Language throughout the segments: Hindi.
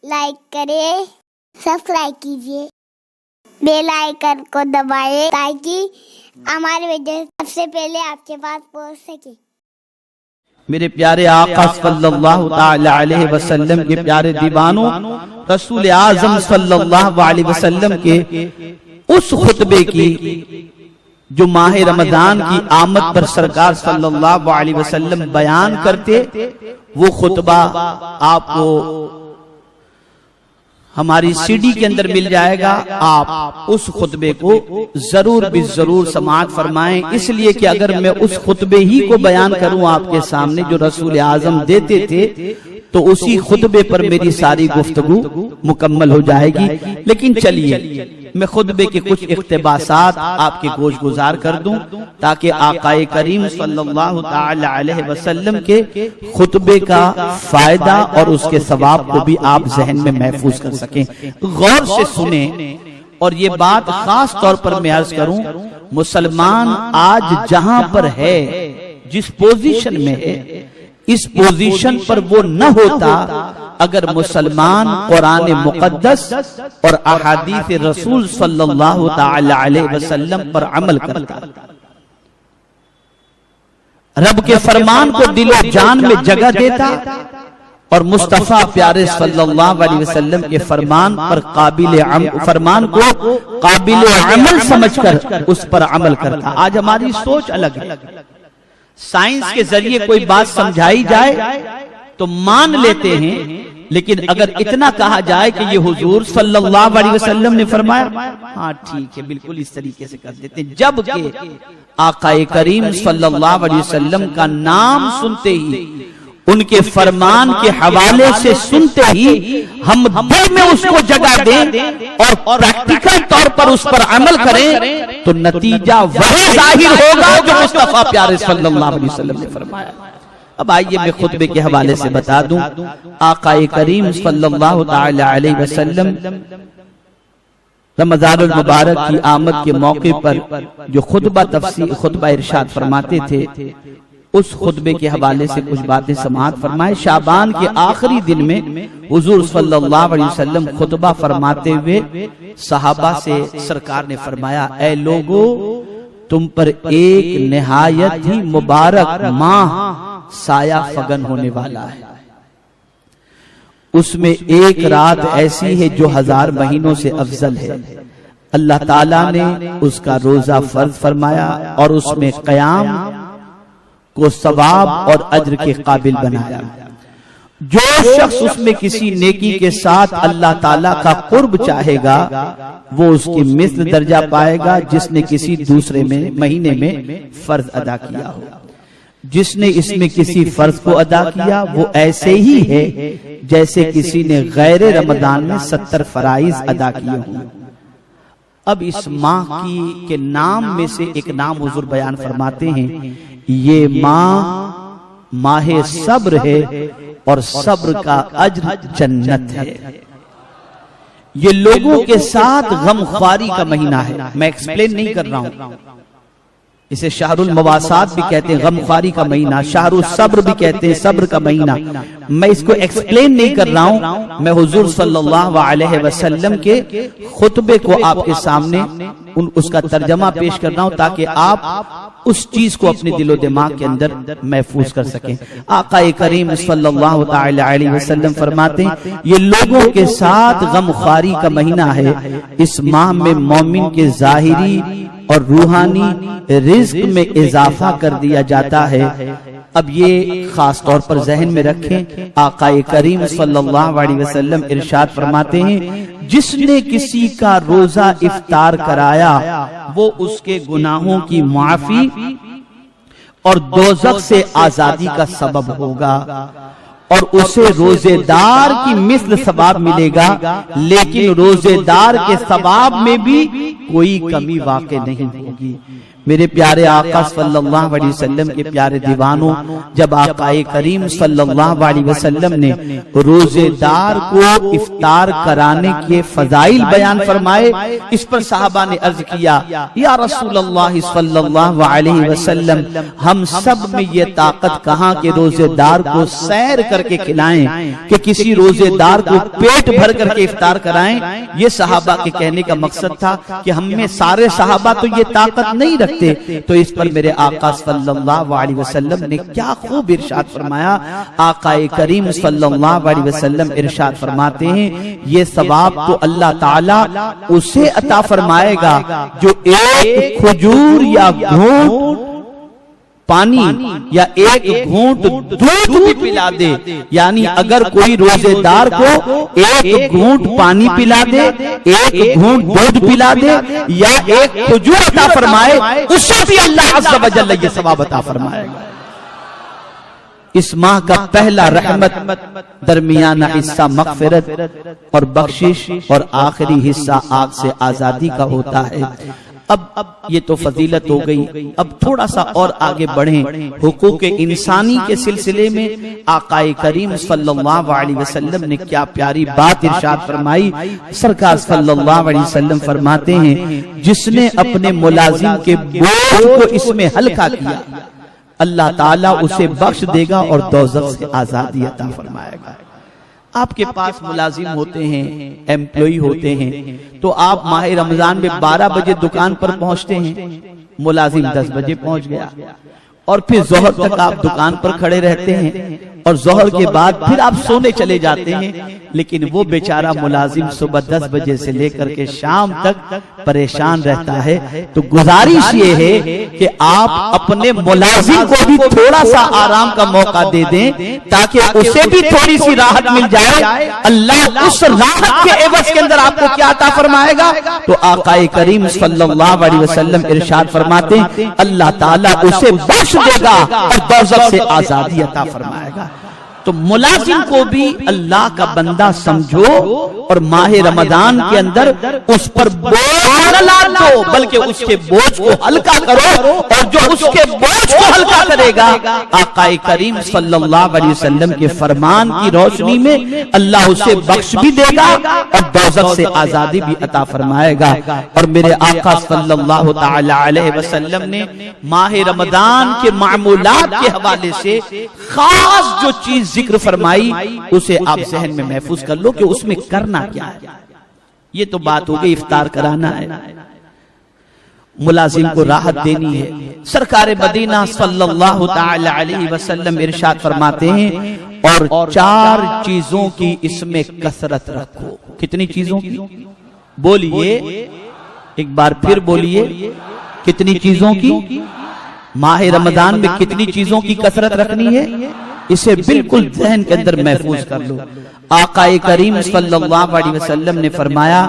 लाइक करें, सब्सक्राइब कीजिए, बेल आइकन को दबाएं ताकि हमारे वीडियो सबसे पहले आपके पास पहुंच सके। मेरे प्यारे आका सल्लल्लाहु ताला अलैहि वसल्लम के प्यारे दीवानों, रसूल आज़म सल्लल्लाहु अलैहि वसल्लम के उस खुतबे की जो माह रमजान की आमद पर सरकार सल्लल्लाहु अलैहि वसल्लम बयान करते, वो खुतबा आपको हमारी सीडी के अंदर मिल जाएगा। आप उस खुतबे को जरूर भी जरूर समाअत फरमाएं, इसलिए कि अगर मैं उस खुतबे ही को बयान करूं आपके सामने जो रसूल आज़म देते थे, तो उसी खुतबे पर मेरी सारी गुफ्तगू मुकम्मल हो जाएगी। लेकिन चलिए मैं खुतबे के कुछ इख्तिबासात आपके गोश गुजार कर दूं, ताकि आकाए करीम सल्लल्लाहु ताला अलैहि वसल्लम के खुतबे का फायदा और उसके सवाब को भी आप जहन में महफूज कर सकें। गौर से सुने, और ये बात खास तौर पर मैं अर्ज करूं, मुसलमान आज जहां पर है, जिस पोजीशन में है, इस पोजीशन पर वो न होता अगर मुसलमान कुरान मुक़द्दस और अहादीस रसूल सल्लल्लाहु ताला अलैहि वसल्लम पर अमल करता, रब के फरमान को दिलो जान में जगह देता और मुस्तफा प्यारे सल्लल्लाहु अलैहि वसल्लम के फरमान को काबिल अमल समझकर उस पर अमल करता। आज हमारी सोच अलग है। साइंस के जरिए कोई बात समझाई जाए तो मान लेते हैं, लेकिन अगर इतना कहा जाए कि ये हुजूर सल्लल्लाहु अलैहि वसल्लम ने फरमाया, हाँ ठीक है, बिल्कुल इस तरीके से कर देते हैं। जबकि आकाए करीम सल्लल्लाहु अलैहि वसल्लम का नाम सुनते ही, उनके फरमान के हवाले से सुनते ही हम दिल में उसको जगह दें और प्रैक्टिकल तौर पर उस पर अमल करें, तो नतीजा वही जाहिर होगा जो मुस्तफा प्यारे सल्लल्लाहु अलैहि वसल्लम ने फरमाया। अब आइए मैं खुतबे के हवाले से बता दूं, आकाए करीम सल्लल्लाहु ताला अलैहि वसल्लम रमजानुल मुबारक की आमद के मौके पर जो खुतबा इरशाद फरमाते थे, उस खुतबे के हवाले से कुछ बातें समाअत फरमाए। शाबान के आखिरी दिन में हुजूर सल्लल्लाहु अलैहि वसल्लम खुतबा फरमाते हुए सहाबा से सरकार ने फरमाया, ऐ लोगो, तुम पर एक निहायत ही मुबारक माह साया फगन होने वाला है। उसमें एक रात ऐसी है जो 1000 महीनों से अफजल है। अल्लाह ताला ने उसका रोजा फर्ज फरमाया और उसमें क़याम को सवाब और अज्र के काबिल बनाया। जो शख्स उसमें किसी नेकी के साथ अल्लाह ताला का कुर्ब चाहेगा, वो उसकी मिस्ल दर्जा पाएगा जिसने किसी दूसरे महीने में फर्ज अदा किया हो। जिसने इसमें किसी फर्ज को अदा किया, वो ऐसे ही है जैसे किसी ने गैर रमजान में 70 फराइज अदा किए हों। अब इस माह के नाम में से एक नाम हुजूर बयान फरमाते हैं, ये माह सब्र है और सब्र का अज्र जन्नत है। ये लोगों के साथ गमख्वारी का महीना है। मैं एक्सप्लेन नहीं कर रहा हूं, इसे शाहरुल मवासात भी कहते हैं, गमख्वारी का महीना, शाहरुल सब्र भी कहते हैं, सब्र का महीना। मैं इसको एक्सप्लेन नहीं कर रहा हूं, मैं हुजूर सल्लल्लाहु अलैहि वसल्लम के खुतबे को आपके सामने उसका तर्जमा पेश कर रहा हूं, ताकि आप उस चीज को अपने दिलो दिमाग के अंदर महफूज कर सकें। आकाए करीम सल्लल्लाहु ताला अलैहि वसल्लम फरमाते हैं, ये लोगों के साथ गमख्वारी का महीना है। इस माह में मोमिन के जाहिरी और रूहानी रिज्क में इजाफा कर दिया जाता है। अब ये खास तौर पर जहन में रखें, आकाए करीम सल्लल्लाहु अलैहि वसल्लम इरशाद फरमाते हैं, जिसने किसी का रोजा इफ्तार कराया, वो उसके गुनाहों की माफी और दोज़ख से आजादी का सबब होगा और उसे रोजेदार की मिस्ल सवाब मिलेगा, लेकिन रोजेदार के सवाब में भी कोई कमी वाक़ई नहीं होगी। मेरे प्यारे आका सल्लल्लाहु अलैहि वसल्लम के प्यारे दीवानों, जब आका करीम सल्लल्लाहु अलैहि वसल्लम ने रोजेदार को इफ्तार कराने के फजाइल बयान फरमाए, इस पर साहबा ने अर्ज किया, या रसूलल्लाह सल्लल्लाहु अलैहि वसल्लम, हम सब में ये ताकत कहाँ के रोजेदार को सैर करके खिलाएं कि किसी रोजेदार को पेट भर करके इफ्तार कराएं। ये साहबा के कहने का मकसद था कि हम में सारे साहबा तो ये ताकत नहीं रखते। तो इस पर मेरे आका सल्लल्लाहु अलैहि वसल्लम ने क्या खूब इरशाद फरमाया। आका करीम सल्लल्लाहु अलैहि वसल्लम इरशाद फरमाते हैं, ये सवाब तो अल्लाह ताला उसे अता फरमाएगा जो एक खजूर या घूंट पानी या एक घूंट दूध भी पिला दे। यानी अगर कोई रोजेदार को एक घूंट पानी पिला दे, एक घूंट दूध पिला दे या एक खजूर अता फरमाए, उससे भी अल्लाह अज़्ज़ व जल्ल ये सवाब अता फरमाएगा। इस माह का पहला रहमत, दरमियाना हिस्सा मग़फ़िरत और बख्शिश और आखिरी हिस्सा आग से आजादी का होता है। अब ये तो फजीलत हो गई। अब थोड़ा सा और आगे बढ़ें। हुकूक इंसानी के सिलसिले में आकाए करीम सल्लल्लाहु अलैहि वसल्लम ने क्या प्यारी बात इरशाद फरमाई। सरकार सल्लल्लाहु अलैहि वसल्लम फरमाते हैं, जिसने अपने मुलाजिम के बोझ को इसमें हल्का किया, अल्लाह ताला उसे बख्श देगा और दोज़ख से आजादी अता फरमाएगा। आपके पास मुलाजिम होते हैं, एम्प्लॉय होते हैं, तो आप माह रमजान में 12 बजे दुकान पर पहुंचते हैं, मुलाजिम 10 बजे पहुंच गया और फिर जोहर तक आप दुकान पर खड़े रहते हैं और जोहर के बाद फिर आप सोने चले जाते हैं। लेकिन वो बेचारा मुलाजिम सुबह 10 बजे से लेकर के शाम तक परेशान रहता है। तो गुजारिश ये है कि आप अपने मुलाजिम को भी थोड़ा सा आराम का मौका दे दें ताकि उसे भी थोड़ी सी राहत मिल जाए। अल्लाह उस राहत के एवज के अंदर आपको क्या अता फरमाएगा। तो आकाए करीम सल्लल्लाहु अलैहि वसल्लम इरशाद फरमाते हैं, अल्लाह ताला उसे बख्श देगा और दोज़ख से आजादी अता फरमाएगा। तो मुलाजिम को भी अल्लाह का बंदा समझो और माह रमजान के अंदर उस पर बोझ न लाद दो, बल्कि उसके बोझ को हल्का करो और जो उसके बोझ को हल्का करेगा, आकाए करीम सल्लल्लाहु अलैहि वसल्लम के फरमान की रोशनी में अल्लाह उसे बख्श भी देगा और दोज़ख से आजादी भी अता फरमाएगा। और मेरे आका सल्लल्लाहु तआला अलैहि वसल्लम ने माह रमजान के मामूलात के हवाले से खास जो चीज जिक्र फरमाई, उसे आप जहन में महफूज कर लो कि उसमें करना क्या है। ये तो बात हो गई, इफ्तार कराना है, मुलाजिम को राहत देनी है। सरकार मदीना सल्लल्लाहु तआला अलैहि वसल्लम इरशाद फरमाते हैं, और 4 चीजों की इसमें कसरत रखो। कितनी चीजों की? बोलिए, एक बार फिर बोलिए, कितनी चीजों की? माह रमजान में कितनी चीजों की कसरत रखनी है, इसे बिल्कुल ज़हन के अंदर महफूज कर लो। आकाए करीम सल्लल्लाहु अलैहि वसल्लम ने फरमाया,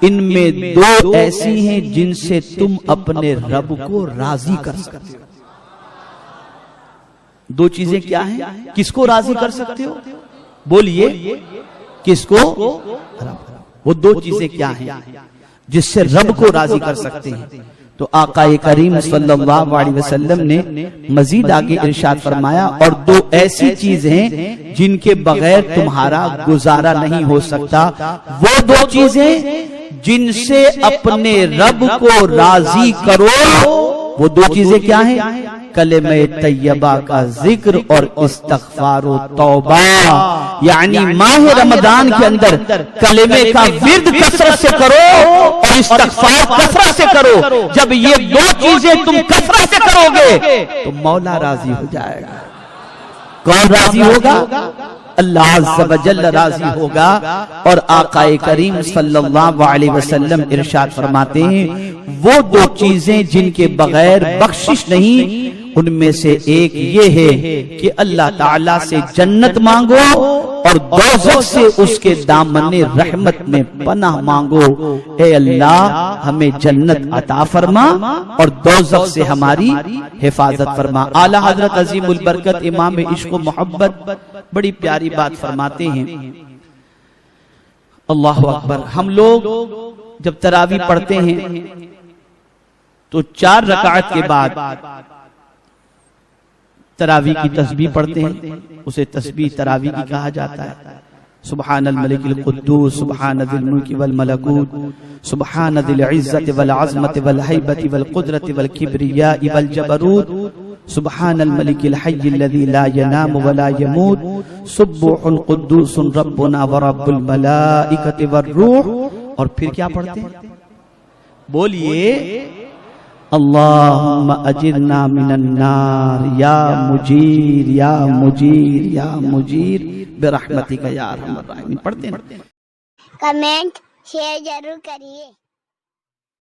इनमें 2 ऐसी हैं जिनसे तुम अपने रब को राजी कर सकते हो। 2 चीजें क्या हैं? किसको राजी कर सकते हो? बोलिए, किसको? वो 2 चीजें क्या हैं जिससे रब को राजी कर सकते हैं? तो आकाए करीम सल्लल्लाहु अलैहि वसल्लम ने मजीद आगे इरशाद फरमाया, और 2 ऐसी चीजें हैं जिनके बगैर तुम्हारा गुजारा नहीं हो सकता। वो 2 चीजें जिनसे अपने रब को राजी करो, वो 2 चीजें क्या हैं? कलेमे तैयबा का जिक्र और इस्तग़फ़ार व तौबा। यानी माह रमजान के अंदर कलेमे का विर्द कसरत से करो और इस्तग़फ़ार कसरत से करो। जब ये 2 चीजें तुम कसरत से करोगे तो मौला राजी हो जाएगा। कौन राजी होगा? अल्लाह अज़्ज़ व जल्ल राजी होगा। और आकाए करीम सल्लल्लाहु अलैहि वसल्लम इरशाद फरमाते हैं, वो 2 चीजें जिनके बगैर बख्शिश नहीं, उनमें से एक ये है कि अल्लाह ताला से जन्नत मांगो और दोज़ख से उसके दामने रहमत में पनाह मांगो। ए अल्लाह, हमें जन्नत अता फरमा और दोज़ख से हमारी हिफाजत फरमा। आला हजरत अजीमुल बरकत इमाम इश्क व मोहब्बत बड़ी प्यारी बात फरमाते हैं। अल्लाहु अकबर। हम लोग जब तरावी पढ़ते हैं तो 4 रकात के बाद तरावी की तस्बीह पढ़ते हैं, उसे तस्बीह तरावी की कहा जाता है। सुब्हानल मलिकिल कुद्दूस सुब्हानल मुल्क वल मलकूत सुब्हानल इज्जत वल अज़मत वल हैबत वल कुदरत वल किब्रिया वल जबरूत सुब्हानल मलिकिल हय्यिल लज़ी ला यनामु व ला यमूत सुब्बुहुल कुद्दूसुर रब्बुना व रब्बुल मलाइकति वर रूह। और फिर क्या पढ़ते हैं? बोलिए अल्लाहुम्मा अजिरना मिनन नार या मुजीर या मुजीर या मुजीर बिरहमतिका या अरहमर राहिमीन। पढ़ते हैं। कमेंट शेयर जरूर करिए।